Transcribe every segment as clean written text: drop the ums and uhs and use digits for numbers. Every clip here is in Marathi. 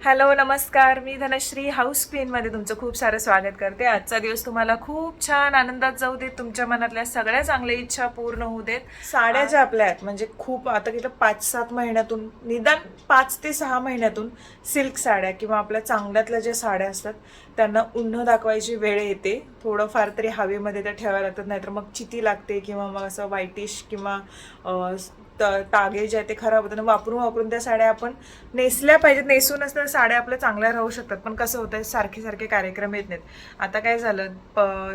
हॅलो नमस्कार, मी धनश्री हाऊस क्वीनमध्ये तुमचं खूप सारं स्वागत करते. आजचा दिवस तुम्हाला खूप छान आनंदात जाऊ देत, तुमच्या मनातल्या सगळ्या चांगल्या इच्छा पूर्ण होऊ देत. साड्या ज्या आपल्या आहेत म्हणजे खूप आता किती 5-7 महिन्यातून निदान 5 ते 6 महिन्यातून सिल्क साड्या किंवा आपल्या चांगल्यातल्या ज्या साड्या असतात त्यांना उन्ह दाखवायची वेळ येते. थोडंफार तरी हवेमध्ये त्या ठेवाव्या लागतात, नाहीतर मग चिती लागते किंवा मग असं व्हाईटिश किंवा तागे जे आहेत ते खराब होतात. वापरून वापरून त्या साड्या आपण नेसल्या पाहिजेत. नेसूनच तर साड्या आपल्या चांगल्या राहू शकतात, पण कसं होतं सारखे सारखे कार्यक्रम येत नाहीत. आता काय झालं,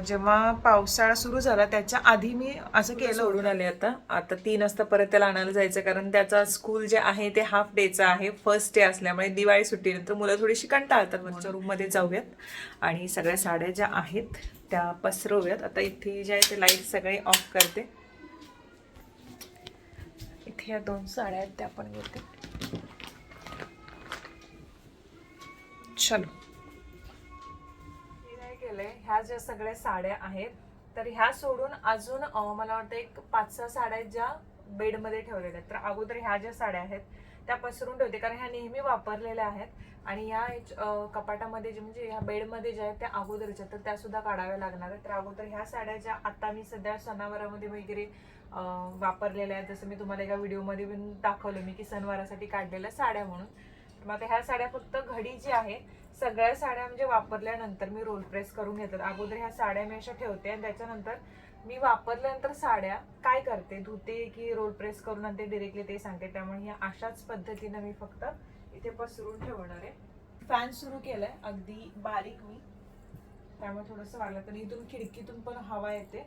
जेव्हा पावसाळा सुरू झाला त्याच्या आधी मी असं केलं, सोडून आले. आता 3 वाजता परत त्याला आणायला जायचं, कारण त्याचा स्कूल जे आहे ते हाफ डेचं आहे. फर्स्ट डे असल्यामुळे दिवाळी सुट्टीनंतर मुलं थोडीशी कंटाळतात. वरच्या रूममध्ये जाऊयात आणि सगळ्या साड्या ज्या आहेत त्या पसरवूयात. आता इथे जे आहे ते लाईट सगळे ऑफ करते. इथे या 2 साड्या आहेत त्या पण घेते. चलो, मी काय केलंय, ह्या ज्या सगळ्या साड्या आहेत तर ह्या सोडून अजून मला वाटतं एक 5-6 साड्या आहेत ज्या बेडमध्ये ठेवलेल्या आहेत. तर अगोदर ह्या ज्या साड्या आहेत त्या पसरून ठेवते, कारण ह्या नेहमी वापरलेल्या आहेत आणि ह्या कपाटामध्ये जे म्हणजे ह्या बेडमध्ये ज्या आहेत त्या अगोदरच्या, तर त्या सुद्धा काढाव्या लागणार आहेत. तर अगोदर ह्या साड्या ज्या आता मी सध्या सणावारामध्ये वगैरे वापरलेल्या आहेत, जसं मी तुम्हाला एका व्हिडिओमध्ये दाखवलं मी की सणवारासाठी काढलेल्या साड्या म्हणून. मग आता ह्या साड्या फक्त घडी जी आहे सगळ्या साड्या म्हणजे वापरल्यानंतर मी रोल प्रेस करून घेतात. अगोदर ह्या साड्या मी अशा ठेवते आणि त्याच्यानंतर मी वापरल्यानंतर साड्या काय करते, धुते की रोल प्रेस करून आणते डिरेक्टली ते सांगते. त्यामुळे ह्या अशाच पद्धतीने मी फक्त इथे पसरून ठेवणार आहे. फॅन सुरू केलाय अगदी बारीक मी, त्यामुळे थोडंसं वाढलं. तर इथून खिडकीतून पण हवा येते.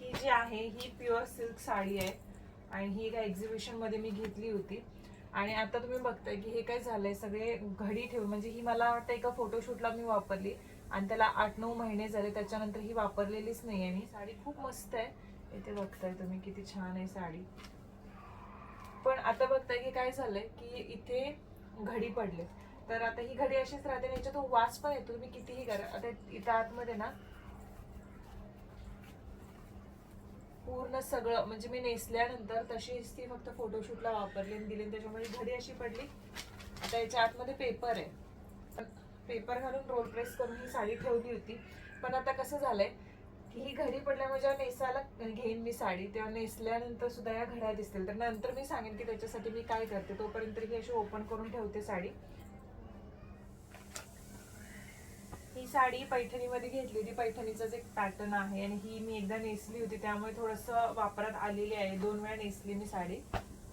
ही जी आहे ही प्युअर सिल्क साडी आहे आणि ही एका एक्झिबिशन मध्ये मी घेतली होती. आणि आता तुम्ही बघताय की हे काय झालंय, सगळे घडी ठेवून म्हणजे ही मला वाटतं एका फोटोशूटला मी वापरली आणि त्याला 8-9 महिने झाले. त्याच्यानंतर ही वापरलेलीच नाहीये मी. साडी खूप मस्त आहे, इथे बघताय तुम्ही किती छान आहे साडी. पण आता बघताय की काय झालंय की इथे घडी पडले, तर आता ही घडी अशीच राहते. याच्यातून वास पण येतो, तुम्ही कितीही करा. आता इथं आतमध्ये ना पूर्ण सगळं म्हणजे मी नेसल्यानंतर तशीच ती फक्त फोटोशूटला वापरली आणि दिली, त्याच्यामुळे घडी अशी पडली. आता याच्या आतमध्ये पेपर आहे, पेपर घालून रोल प्रेस करून ही साडी ठेवली होती. पण आता कसं झालंय की ही घडी पडल्यामुळे जेव्हा नेसायला घेईन मी साडी, तेव्हा नेसल्यानंतर सुद्धा या घड्या दिसतील. तर नंतर मी सांगेन की त्याच्यासाठी मी काय करते. तोपर्यंत ही अशी ओपन करून ठेवते साडी. ही साडी पैठणीमध्ये घेतली होती, पैठणीचाच एक पॅटर्न आहे आणि ही मी एकदा नेसली होती त्यामुळे थोडंसं वापरात आलेली आहे. 2 वेळा नेसली मी साडी,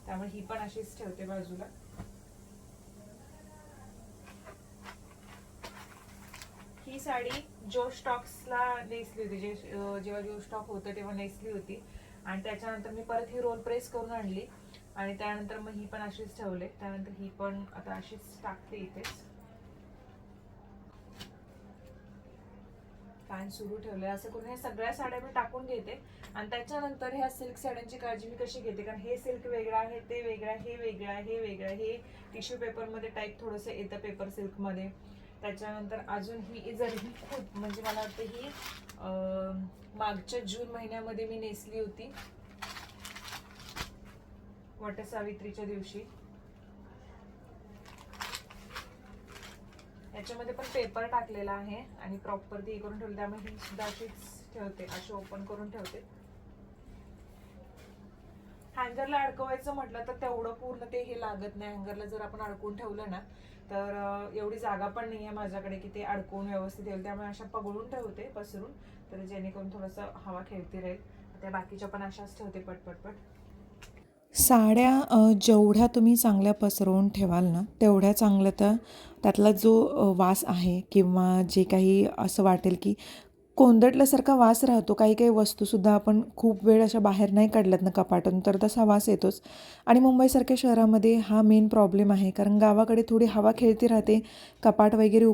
त्यामुळे ही पण अशीच ठेवते बाजूला. ही साडी जो स्टॉक्सला नेसली होती, जेव्हा जो स्टॉक होतं तेव्हा नेसली होती आणि त्याच्यानंतर मी परत ही रोल प्रेस करून आणली आणि त्यानंतर मग ही पण अशीच ठेवले. त्यानंतर ही पण आता अशीच टाकते इथेच. फॅन सुरू ठेवले. असं करून ह्या सगळ्या साड्या मी टाकून घेते आणि त्याच्यानंतर ह्या सिल्क साड्यांची काळजी मी कशी घेते, कारण हे सिल्क वेगळं आहे, ते वेगळं आहे, हे वेगळं आहे, हे वेगळं आहे. हे टिश्यू पेपरमध्ये टाईप थोडंसं येतं पेपर सिल्कमध्ये. त्याच्यानंतर अजून ही जर ही खूप म्हणजे मला वाटतं ही मागच्या जून महिन्यामध्ये मी नेसली होती वटसावित्रीच्या दिवशी. याच्यामध्ये पण पेपर टाकलेला आहे आणि प्रॉपर ती करून ठेवली, त्यामुळे ही सुद्धा अशीच ठेवते, अशी ओपन करून ठेवते. हँगरला अडकवायचं म्हटलं तर तेवढं पूर्ण ते हे लागत नाही. हँगरला जर आपण अडकून ठेवलं ना तर एवढी जागा पण नाही आहे माझ्याकडे की ते अडकून व्यवस्थित येईल. त्यामुळे अशा पगडून ठेवते पसरून, तर जेणेकरून थोडंसं हवा खेळती राहील. त्या बाकीच्या पण अशाच ठेवते पटपटपट. साड्या जेवढ्या तुम्ही चांगल्या पसरवून ठेवाल ना तेवढ्या चांगलं तर त्यातला जो वास आहे किंवा जे काही असं वाटेल की कोंदटल्यासारखा वास राहतो. काही काही वस्तूसुद्धा आपण खूप वेळ अशा बाहेर नाही काढल्यात ना कपाटून तर तसा वास येतोच. आणि मुंबईसारख्या शहरामध्ये हा मेन प्रॉब्लेम आहे, कारण गावाकडे थोडी हवा खेळती राहते. कपाट वगैरे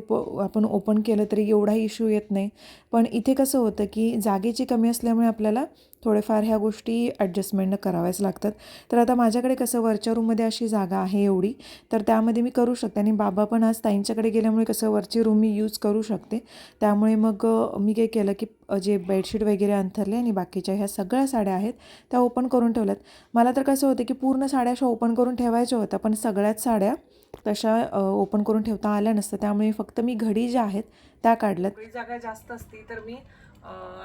आपण ओपन केलं तरी एवढा इश्यू येत नाही. पण इथे कसं होतं की जागेची कमी असल्यामुळे आपल्याला थोडेफार ह्या गोष्टी ॲडजस्टमेंट कराव्याच लागतात. तर आता माझ्याकडे कसं वरच्या रूममध्ये अशी जागा आहे एवढी, तर त्यामध्ये मी करू शकते. आणि बाबा पण आज ताईंच्याकडे गेल्यामुळे कसं वरची रूम मी यूज करू शकते. त्यामुळे मग मी काही केलं की जे बेडशीट वगैरे अंथरले आणि बाकीच्या ह्या सगळ्या साड्या आहेत त्या ओपन करून ठेवल्यात. मला तर कसं होतं की पूर्ण साड्या अशा ओपन करून ठेवायच्या होत्या, पण सगळ्याच साड्या तशा ओपन करून ठेवता आल्या नसतं. त्यामुळे फक्त मी घडी ज्या आहेत त्या काढल्यात. सगळी जागा जास्त असती तर मी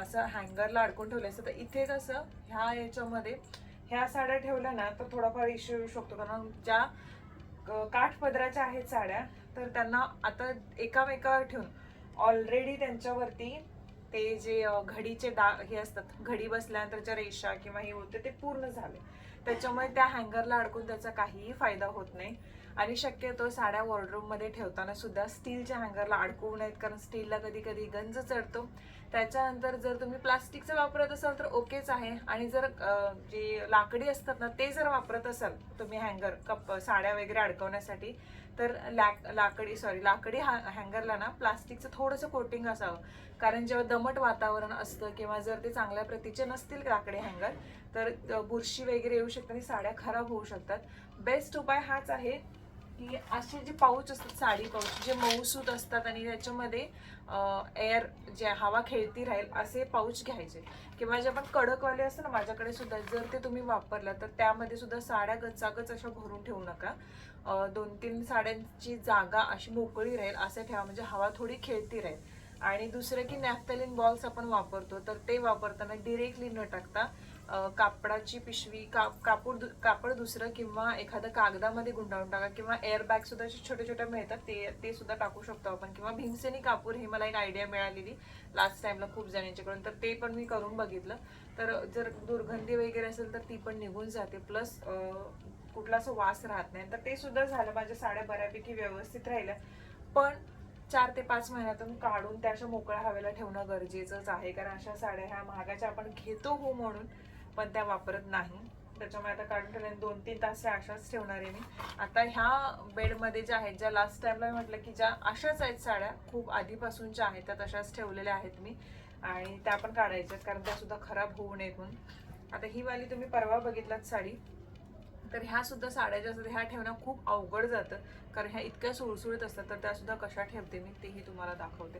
असं हँगरला अडकून ठेवलं असतं. तर इथे कसं ह्या याच्यामध्ये ह्या साड्या ठेवल्या ना तर थोडाफार इश्यू येऊ शकतो, कारण ज्या काठपदराच्या आहेत साड्या तर त्यांना आता एकामेकावर ठेवून ऑलरेडी त्यांच्यावरती ते जे घडीचे हे असतात, घडी बसल्यानंतरच्या रेषा किंवा हे होते ते पूर्ण झाले. त्याच्यामुळे त्या हँगरला अडकून त्याचा काहीही फायदा होत नाही. आणि शक्यतो साड्या वॉर्डरोबमध्ये ठेवताना सुद्धा स्टीलच्या हँगरला अडकवू नयेत, कारण स्टीलला कधी कधी गंज चढतो. त्याच्यानंतर जर तुम्ही प्लास्टिकचं वापरत असाल तर ओकेच आहे, आणि जर जे लाकडी असतात ना ते जर वापरत असाल तुम्ही हँगर साड्या वगैरे अडकवण्यासाठी, तर लाकडी हँगरला ना प्लास्टिकचं थोडंसं कोटिंग असावं, कारण जेव्हा दमट वातावरण असतं किंवा जर ते चांगल्या प्रतीचे नसतील लाकडी हँगर तर बुरशी वगैरे येऊ शकते आणि साड्या खराब होऊ शकतात. बेस्ट उपाय हाच आहे की असे जे पाऊच असतात, साडी पाऊच जे मऊसूत असतात आणि त्याच्यामध्ये एअर जे हवा खेळती राहील असे पाऊच घ्यायचे, किंवा जे आपण कडकवाले असतं ना, माझ्याकडे सुद्धा जर ते तुम्ही वापरला तर त्यामध्ये सुद्धा साड्या गचागच अशा भरून ठेवू नका. 2-3 साड्यांची जागा अशी मोकळी राहील असं ठेवा, म्हणजे हवा थोडी खेळती राहील. आणि दुसरं की नॅफ्थलिन बॉल्स आपण वापरतो तर ते वापरताना डिरेक्टली न टाकता कापडाची पिशवी कापड दुसरं किंवा एखादं कागदामध्ये गुंडाळून टाका, किंवा एअर बॅग सुद्धा छोटे छोटे मिळतात ते सुद्धा टाकू शकतो आपण, किंवा भीमसेनी कापूर, हे मला एक आयडिया मिळालेली लास्ट टाइमला खूप जणांच्याकडून, तर ते पण मी करून बघितलं. तर जर दुर्गंधी वगैरे असेल तर ती पण निघून जाते, प्लस कुठला असं वास राहत नाही. तर ते सुद्धा झालं, माझ्या साड्या बऱ्यापैकी व्यवस्थित राहिल्या. पण 4 ते 5 महिन्यातून काढून त्या अशा मोकळ्या हवेला ठेवणं गरजेचंच आहे, कारण अशा साड्या ह्या महागाच्या आपण घेतो हो म्हणून, पण त्या वापरत नाही. त्याच्यामुळे आता काढून ठेवल्या 2-3 तास अशाच ठेवणार आहे मी. आता ह्या बेडमध्ये ज्या आहेत, ज्या लास्ट टाइमला म्हटलं की ज्या अशाच आहेत साड्या खूप आधीपासूनच्या आहेत, त्या तशाच ठेवलेल्या आहेत मी, आणि त्या पण काढायच्यात कारण त्या सुद्धा खराब होऊ नयेत म्हणून. आता ही वाली तुम्ही परवा बघितलात साडी, तर ह्या सुद्धा साड्या ज्या असतात ह्या ठेवणं खूप अवघड जातं, कारण ह्या इतक्या सुळसुळीत असतात. तर त्या सुद्धा कशा ठेवते मी तेही तुम्हाला दाखवते.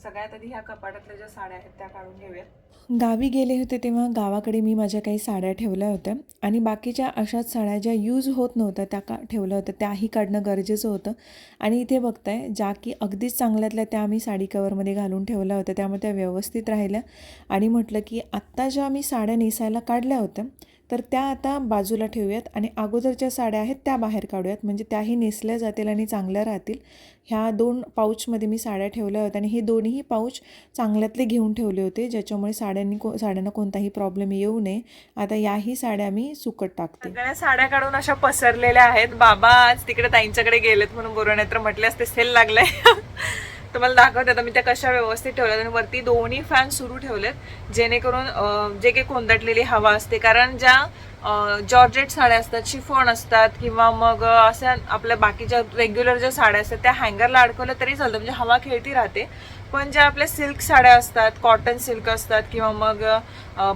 सगळ्यात आधी ह्या कपाटातल्या ज्या साड्या आहेत त्या काढून घेऊयात. गावी गेले होते तेव्हा गावाकडे मी माझ्या काही साड्या ठेवल्या होत्या, आणि बाकीच्या अशाच साड्या ज्या यूज होत नव्हत्या त्या ठेवल्या होत्या, त्याही काढणं गरजेचं होतं. आणि इथे बघताय ज्या की अगदीच चांगल्यातल्या त्या आम्ही साडी कवरमध्ये घालून ठेवल्या होत्या, त्यामुळे त्या व्यवस्थित राहिल्या. आणि म्हटलं की आत्ता ज्या आम्ही साड्या नेसायला काढल्या होत्या तर त्या आता बाजूला ठेवूयात, आणि अगोदरच्या साड्या आहेत त्या बाहेर काढूयात, म्हणजे त्याही नेसल्या जातील आणि चांगल्या राहतील. ह्या 2 पाऊचमध्ये मी साड्या ठेवल्या होत्या, आणि हे दोन्ही पाऊच चांगल्यातले घेऊन ठेवले होते, ज्याच्यामुळे साड्यांना कोणताही प्रॉब्लेम येऊ नये. आता याही साड्या मी सुकत टाकते. सगळ्या साड्या काढून अशा पसरलेल्या आहेत. बाबा आज तिकडे ताईंच्याकडे गेलेत म्हणून बरोबर, नाही तर म्हटले असते सेल लागलाय. तुम्हाला दाखवते आता मी त्या कशा व्यवस्थित ठेवल्यात. आणि वरती दोन्ही फॅन सुरू ठेवलेत, जेणेकरून जे काही कोंदटलेली हवा असते, कारण ज्या जॉर्जेट साड्या असतात, शिफॉन असतात, किंवा मग अशा आपल्या बाकीच्या रेग्युलर ज्या साड्या असतात त्या हँगरला अडकवल्या तरी चालतं, म्हणजे हवा खेळती राहते. पण ज्या आपल्या सिल्क साड्या असतात, कॉटन सिल्क असतात, किंवा मग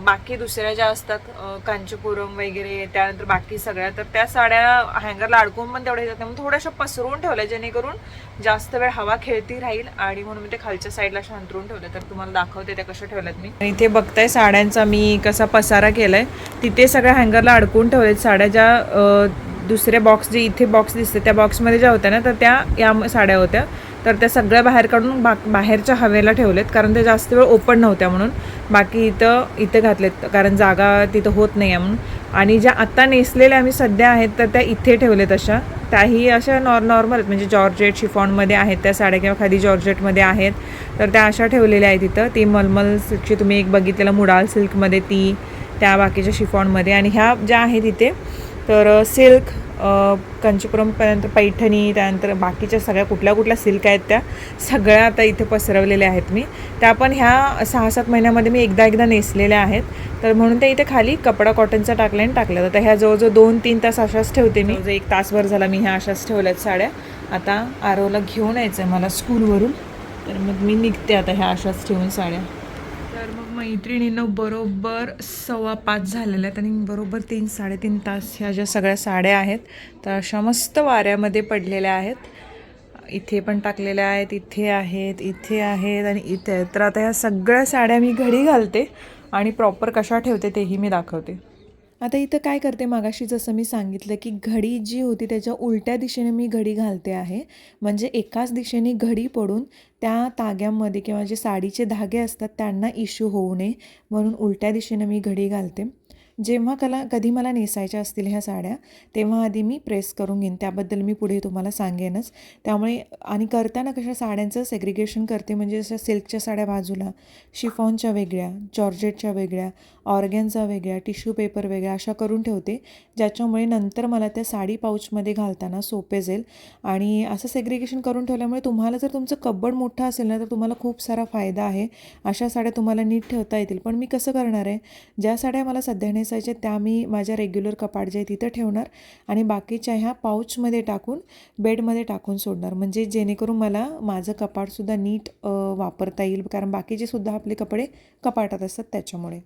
बाकी दुसऱ्या ज्या असतात कांचीपुरम वगैरे, त्यानंतर बाकी सगळ्या, तर त्या साड्या हँगरला अडकून पण तेवढ्या येतात, त्यामुळे थोड्याशा पसरवून ठेवल्या जेणेकरून जास्त वेळ हवा खेळती राहील. आणि म्हणून मी ते खालच्या साईडला अंतरून ठेवले. तर तुम्हाला दाखवते त्या कशा ठेवल्यात मी. इथे बघताय साड्यांचा मी कसा पसारा केलाय. तिथे सगळ्या हँगरला अडकून ठेवलेत साड्या. ज्या दुसऱ्या बॉक्स जे इथे बॉक्स दिसते त्या बॉक्समध्ये ज्या होत्या ना, तर त्या या साड्या होत्या, तर त्या सगळ्या बाहेर काढून बाहेरच्या हवेला ठेवलेत, कारण त्या जास्त वेळ ओपन नव्हत्या म्हणून. बाकी इथं घातलेत, कारण जागा तिथं होत नाही आहे म्हणून. आणि ज्या आत्ता नेसलेल्या आम्ही सध्या आहेत तर त्या इथे ठेवलेत अशा. त्याही अशा नॉर्मल आहेत, म्हणजे जॉर्जेट शिफॉनमध्ये आहेत त्या साड्या, किंवा खादी जॉर्जेटमध्ये आहेत, तर त्या अशा ठेवलेल्या आहेत इथं. ती मलमल सिल्कची तुम्ही एक बघितलेलं मुडाल सिल्कमध्ये ती, त्या बाकीच्या शिफॉनमध्ये. आणि ह्या ज्या आहेत इथे तर सिल्क, कांचीपुरमपर्यंत पैठणी, त्यानंतर बाकीच्या सगळ्या कुठल्या सिल्क आहेत त्या सगळ्या आता इथे पसरवलेल्या आहेत मी. त्या पण ह्या 6-7 महिन्यामध्ये मी एकदा नेसलेल्या आहेत, तर म्हणून त्या इथे खाली कपडा कॉटनचा टाकला आणि टाकल्या. आता ह्या जवळजवळ 2-3 तास अशाच ठेवते मी. 1 तासभर झाला मी ह्या अशाच ठेवल्यात साड्या. आता आरवला घेऊन यायचं आहे मला स्कूलवरून, तर मग मी निघते आता ह्या अशाच ठेवून साड्या. तर मग मैत्रिणीनं बरोबर 5:15 झालेल्या आहेत, आणि बरोबर 3-3.5 तास ह्या ज्या सगळ्या साड्या आहेत तर अशा मस्त वाऱ्यामध्ये पडलेल्या आहेत. इथे पण टाकलेल्या आहेत, इथे आहेत आणि इथे आहेत. तर आता ह्या सगळ्या साड्या मी घडी घालते आणि प्रॉपर कशा ठेवते तेही मी दाखवते. आता इथं काय करते, मागाशी जसं मी सांगितलं की घडी जी होती त्याच्या उलट्या दिशेने मी घडी घालते आहे. म्हणजे एकाच दिशेने घडी पडून त्या ताग्यामध्ये किंवा जे साडीचे धागे असतात त्यांना इश्यू होऊ नये म्हणून उलट्या दिशेने मी घडी घालते. जेव्हा कधी मला नेसायच्या असतील ह्या साड्या तेव्हा आधी मी प्रेस करून घेईन, त्याबद्दल मी पुढे तुम्हाला सांगेनच. त्यामुळे आणि करताना कशा साड्यांचं सेग्रिगेशन करते, म्हणजे जसं सिल्कच्या साड्या बाजूला, शिफॉनच्या वेगळ्या, जॉर्जेटच्या वेगळ्या, ऑर्गॅन्झा वेगळ्या, टिश्यू पेपर वेगळ्या अशा करून ठेवते, ज्याच्यामुळे नंतर मला त्या साडी पाऊचमध्ये घालताना सोपे जाईल. आणि असं सेग्रिगेशन करून ठेवल्यामुळे तुम्हाला जर तुमचं कब्बड मोठं असेल ना तर तुम्हाला खूप सारा फायदा आहे. अशा साड्या तुम्हाला नीट ठेवता येतील. पण मी कसं करणार आहे, ज्या साड्या मला सध्या नेसायच्या त्या मी माझ्या रेग्युलर कपाट जे आहे तिथं ठेवणार आणि बाकीच्या ह्या पाऊचमध्ये टाकून बेडमध्ये टाकून सोडणार, म्हणजे जेणेकरून मला माझं कपाटसुद्धा नीट वापरता येईल, कारण बाकीचे सुद्धा आपले कपडे कपाटात असतात त्याच्यामुळे.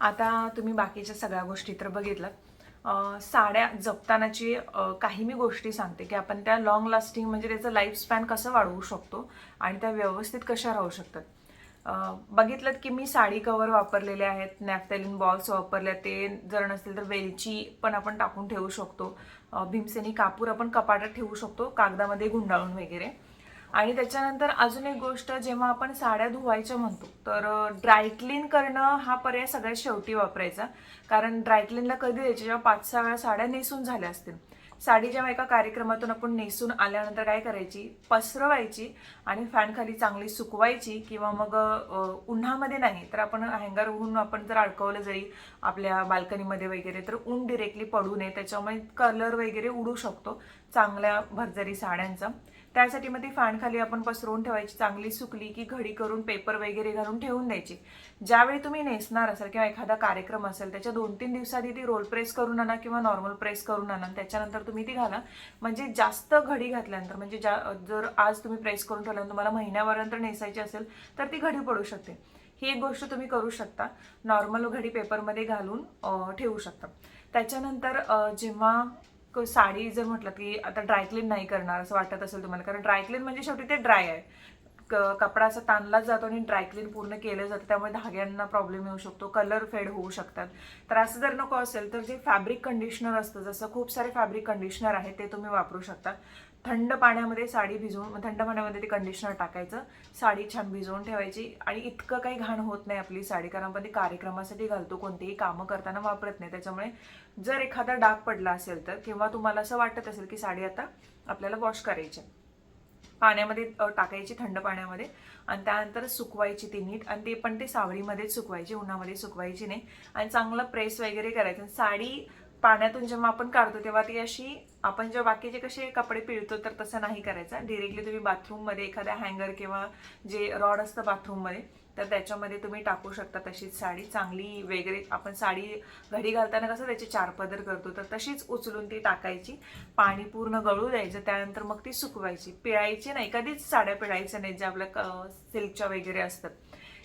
आता तुम्ही बाकीच्या सगळ्या गोष्टी तर बघितलात. साड्या जपतानाची काही मी गोष्टी सांगते की आपण त्या लॉंग लास्टिंग म्हणजे त्याचं लाईफ स्पॅन कसं वाढवू शकतो आणि त्या व्यवस्थित कशा राहू शकतात. बघितलं की मी साडी कवर वापरलेले आहेत, नॅफ्थॅलिन बॉल्स वापरल्या, ते जर नसतील तर वेलची पण आपण टाकून ठेवू शकतो, भीमसेनी कापूर आपण कपाटात ठेवू शकतो कागदामध्ये गुंडाळून वगैरे. आणि त्याच्यानंतर अजून एक गोष्ट, जेव्हा आपण साड्या धुवायच्या म्हणतो तर ड्रायक्लीन करणं हा पर्याय सगळ्यात शेवटी वापरायचा. कारण ड्रायक्लीनला कधी द्यायचे, जेव्हा 5-6 वेळा साड्या नेसून झाल्या असतील. साडी जेव्हा एका कार्यक्रमातून आपण नेसून आल्यानंतर काय करायची, पसरवायची आणि फॅन खाली चांगली सुकवायची, किंवा मग उन्हामध्ये नाही तर आपण हँगर ऊन आपण जर अडकवलं जरी आपल्या बाल्कनीमध्ये वगैरे तर ऊन डिरेक्टली पडू नये, त्याच्यामुळे कलर वगैरे उडू शकतो चांगल्या भरजरी साड्यांचा. त्यासाठी मग ती फॅन खाली आपण पसरवून ठेवायची, चांगली सुकली की घडी करून पेपर वगैरे घालून ठेवून द्यायची. ज्यावेळी तुम्ही नेसणार असाल किंवा एखादा कार्यक्रम असेल त्याच्या 2-3 दिवसाआधी ती रोल प्रेस करून आणा किंवा नॉर्मल प्रेस करून आणा, त्याच्यानंतर तुम्ही ती घाला. म्हणजे जास्त घडी घातल्यानंतर, म्हणजे जर आज तुम्ही प्रेस करून ठेवल्यानंतर तुम्हाला महिन्याभरानंतर नेसायची असेल तर ती घडी पडू शकते. ही एक गोष्ट तुम्ही करू शकता, नॉर्मल घडी पेपरमध्ये घालून ठेवू शकता. त्याच्यानंतर जेव्हा साडी जर म्हटलं की आता ड्रायक्लीन नाही करणार असं वाटत असेल तुम्हाला, कारण ड्रायक्लीन म्हणजे शेवटी ते ड्राय आहे, कपडा असा ताणलाच जातो आणि ड्रायक्लीन पूर्ण केलं जातं, त्यामुळे धाग्यांना प्रॉब्लेम येऊ शकतो, कलर फेड होऊ शकतात. तर असं जर नको असेल तर जे फॅब्रिक कंडिशनर असतं, जसं खूप सारे फॅब्रिक कंडिशनर आहे ते तुम्ही वापरू शकता. थंड पाण्यामध्ये साडी भिजवून, थंड पाण्यामध्ये ते कंडिशनर टाकायचं, साडी छान भिजवून ठेवायची. आणि इतकं काही घाण होत नाही आपली साडी, कारण आपण ती कार्यक्रमासाठी घालतो, कोणतेही कामं करताना वापरत नाही. त्याच्यामुळे जर एखादा डाग पडला असेल तर, किंवा तुम्हाला असं वाटत असेल की साडी आता आपल्याला वॉश करायची, पाण्यामध्ये टाकायची, थंड पाण्यामध्ये, आणि त्यानंतर सुकवायची ती नीट, आणि ते पण ते सावलीमध्येच सुकवायची, उन्हामध्ये सुकवायची नाही. आणि चांगलं प्रेस वगैरे करायचं. साडी पाण्यातून जेव्हा आपण काढतो तेव्हा ती अशी, आपण जेव्हा बाकीचे कसे कपडे पिळतो तर तसं नाही करायचं. डिरेक्टली तुम्ही बाथरूममध्ये एखाद्या हँगर किंवा जे रॉड असतं बाथरूममध्ये, तर त्याच्यामध्ये तुम्ही टाकू शकता तशीच साडी चांगली वगैरे. आपण साडी घडी घालताना कसं त्याचे 4 पदर करतो, तर तशीच उचलून ती टाकायची, पाणी पूर्ण गळू द्यायचं, त्यानंतर मग ती सुकवायची. पिळायची नाही, कधीच साड्या पिळायच्या नाहीत ज्या आपल्या सिल्कच्या वगैरे असतात.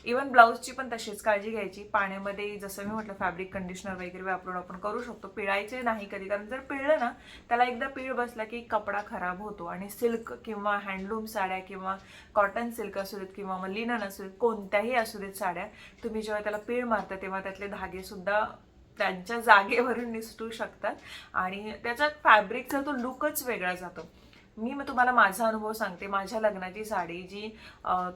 इवन ब्लाऊजची पण तशीच काळजी घ्यायची. पाण्यामध्ये जसं मी म्हटलं फॅब्रिक कंडिशनर वगैरे वापरून आपण करू शकतो, पिळायचे नाही कधी, कारण जर पिळलं ना त्याला एकदा पीळ बसला की कपडा खराब होतो. आणि सिल्क किंवा हँडलूम साड्या किंवा कॉटन सिल्क असू देत किंवा मग लिनन असू देत, कोणत्याही असू देत साड्या, तुम्ही जेव्हा त्याला पीळ मारता तेव्हा त्यातले धागे सुद्धा त्यांच्या जागेवरून निसटू शकतात, आणि त्याचा फॅब्रिकचा तो लुकच वेगळा जातो. मी मग तुम्हाला माझा अनुभव सांगते. माझ्या लग्नाची साडी जी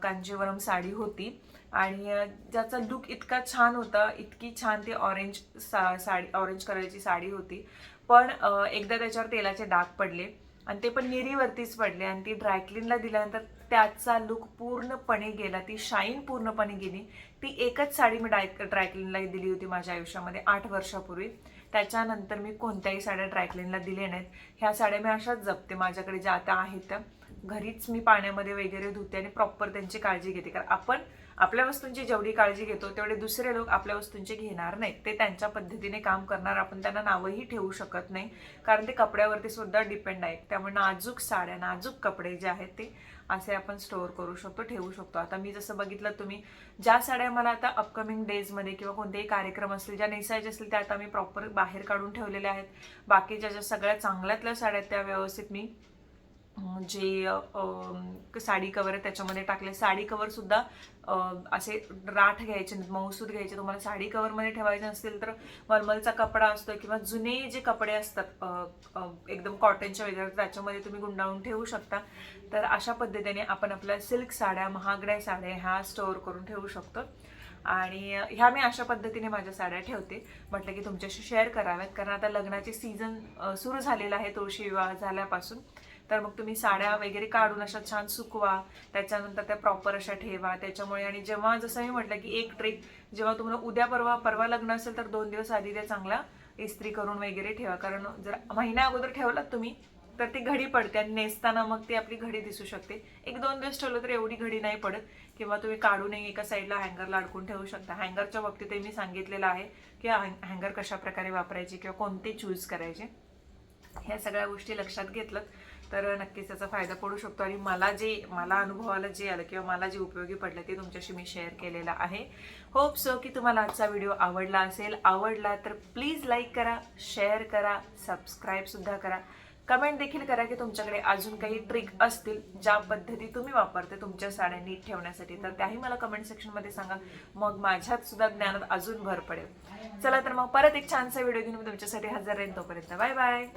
कांजीवरम साडी होती, आणि ज्याचा लुक इतका छान होता, इतकी छान ती ऑरेंज साडी, ऑरेंज कलरची साडी होती, पण एकदा त्याच्यावर तेलाचे डाग पडले, आणि ते पण निरीवरतीच पडले, आणि ती ड्रायक्लीनला दिल्यानंतर त्याचा लुक पूर्णपणे गेला, ती शाईन पूर्णपणे गेली. ती एकच साडी मी ड्रायक्लीनला दिली होती माझ्या आयुष्यामध्ये 8 वर्षापूर्वी. त्याच्यानंतर मी कोणत्याही साड्या ड्रायक्लीनला दिल्या नाहीत. ह्या साड्या मी अशाच जपते, माझ्याकडे ज्या आता आहेत त्या घरीच मी पाण्यामध्ये वगैरे धुते, आणि प्रॉपर त्यांची काळजी घेते. कारण आपण आपल्या वस्तूंची जेवढी काळजी घेतो तेवढे दुसरे लोक आपल्या वस्तूंची घेणार नाहीत. ते त्यांच्या पद्धतीने काम करणार, आपण त्यांना नावही ठेवू शकत नाही, कारण ते कपड्यावरती सुद्धा डिपेंड आहेत. त्यामुळे नाजूक साड्या, नाजूक कपडे जे आहेत ते असे आपण स्टोअर करू शकतो, ठेवू शकतो. आता मी जसं बघितलं, तुम्ही ज्या साड्या मला आता अपकमिंग डेजमध्ये किंवा कोणतेही कार्यक्रम असतील ज्या नेसायचे असतील त्या आता मी प्रॉपर बाहेर काढून ठेवलेल्या आहेत. बाकीच्या ज्या सगळ्या चांगल्यातल्या साड्या त्या व्यवस्थित मी जे साडी कवर आहे त्याच्यामध्ये टाकले. साडी कवर सुद्धा असे राठ घ्यायचे, मऊसूद घ्यायचे. तुम्हाला साडी कवरमध्ये ठेवायचे असतील तर मलमलचा कपडा असतो किंवा जुने जे कपडे असतात एकदम कॉटनचे वगैरे, त्याच्यामध्ये तुम्ही गुंडाळून ठेवू शकता. तर अशा पद्धतीने आपण आपल्या सिल्क साड्या, महागड्या साड्या ह्या स्टोअर करून ठेवू शकतो. आणि ह्या मी अशा पद्धतीने माझ्या साड्या ठेवते. म्हटलं की तुमच्याशी शेअर कराव्यात, कारण आता लग्नाचे सीझन सुरू झालेला आहे तुळशी विवाह झाल्यापासून. तर मग तुम्ही साड्या वगैरे काढून अशा छान सुकवा, त्याच्यानंतर त्या प्रॉपर अशा ठेवा. त्याच्यामुळे, आणि जेव्हा जसं मी म्हटलं की एक ट्रिक, जेव्हा तुम्हाला उद्या परवा लग्न असेल तर 2 दिवस आधी त्या चांगला इस्त्री करून वगैरे ठेवा. कारण जर महिन्या अगोदर ठेवलात तुम्ही तर ती घडी पडते, आणि नेसताना मग ती आपली घडी दिसू शकते. 1-2 दिवस ठेवलं तर एवढी घडी नाही पडत. किंवा तुम्ही काढूनही एका साईडला हँगरला अडकून ठेवू शकता. हँगरच्या बाबतीतही मी सांगितलेलं आहे की हँगर कशा प्रकारे वापरायचे किंवा कोणते चूज करायचे. ह्या सगळ्या गोष्टी लक्षात घेतलं तर नक्कीच त्याचा फायदा पडू शकतो. आणि मला अनुभवाला जे आलं किंवा मला जे उपयोगी पडलं ते तुमच्याशी मी शेअर केलेलं आहे. होप सो की तुम्हाला आजचा व्हिडिओ आवडला असेल. आवडला तर प्लीज लाईक करा, शेअर करा, सबस्क्राईबसुद्धा करा. कमेंट देखील करा की तुमच्याकडे अजून काही ट्रिक असतील ज्या पद्धती तुम्ही वापरते तुमच्या साड्या नीट ठेवण्यासाठी, तर त्याही मला कमेंट सेक्शनमध्ये सांगा. मग माझ्यात सुद्धा ज्ञानात अजून भर पडेल. चला तर मग परत एक छानसा व्हिडिओ घेऊन मी तुमच्यासाठी हजर राहीन. तोपर्यंत बाय बाय.